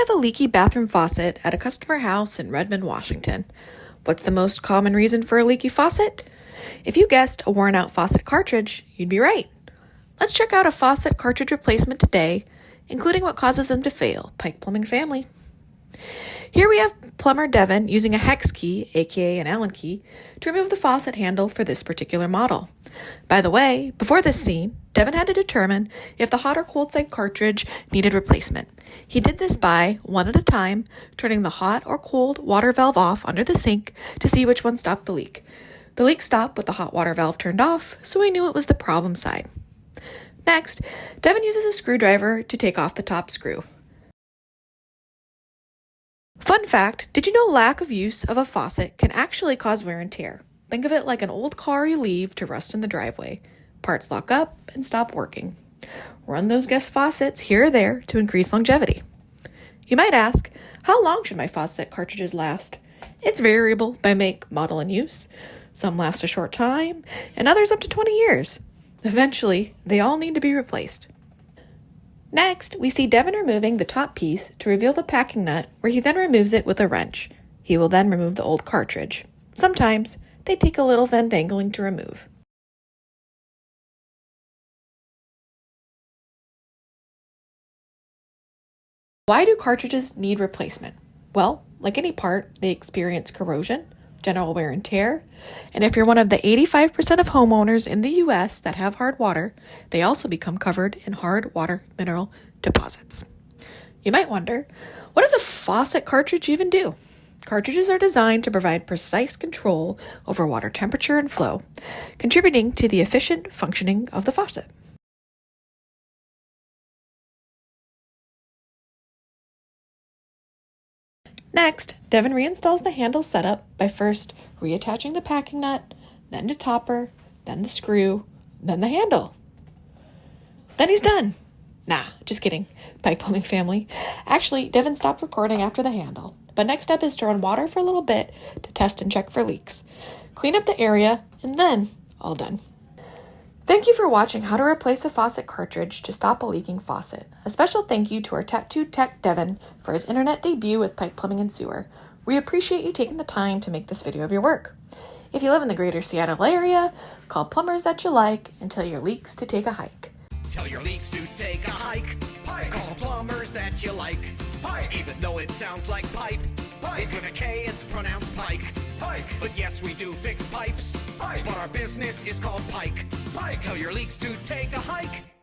have a leaky bathroom faucet at a customer house in Redmond, Washington. What's the most common reason for a leaky faucet? If you guessed a worn out faucet cartridge, you'd be right. Let's check out a faucet cartridge replacement today, including what causes them to fail. Pike Plumbing family. Here we have plumber Deven using a hex key, aka an Allen key, to remove the faucet handle for this particular model. By the way, before this scene, Deven had to determine if the hot or cold side cartridge needed replacement. He did this by, one at a time, turning the hot or cold water valve off under the sink to see which one stopped the leak. The leak stopped with the hot water valve turned off, so we knew it was the problem side. Next, Deven uses a screwdriver to take off the top screw. Fun fact, did you know lack of use of a faucet can actually cause wear and tear? Think of it like an old car you leave to rust in the driveway. Parts lock up and stop working. Run those guest faucets here or there to increase longevity. You might ask, how long should my faucet cartridges last? It's variable by make, model, and use. Some last a short time, and others up to 20 years. Eventually, they all need to be replaced. Next, we see Deven removing the top piece to reveal the packing nut, where he then removes it with a wrench. He will then remove the old cartridge. Sometimes, they take a little vent angling to remove. Why do cartridges need replacement? Well, like any part, they experience corrosion, general wear and tear, and if you're one of the 85% of homeowners in the U.S. that have hard water, they also become covered in hard water mineral deposits. You might wonder, what does a faucet cartridge even do? Cartridges are designed to provide precise control over water temperature and flow, contributing to the efficient functioning of the faucet. Next, Deven reinstalls the handle setup by first reattaching the packing nut, then the topper, then the screw, then the handle. Then he's done. Nah, just kidding, Pike Plumbing family. Actually, Deven stopped recording after the handle, but next step is to run water for a little bit to test and check for leaks. Clean up the area, and then all done. Thank you for watching how to replace a faucet cartridge to stop a leaking faucet. A special thank you to our tattooed tech Deven for his internet debut with Pike Plumbing Sewer. We appreciate you taking the time to make this video of your work. If you live in the greater Seattle area, call plumbers that you like and tell your leaks to take a hike. Tell your leaks to take a hike. Pike. Call plumbers that you like. Pike. Even though it sounds like pipe. Pike. It's with a K, it's pronounced Pike. Pike. But yes, we do fix pipes. Pike. But our business is called Pike. Pike. Tell your leaks to take a hike.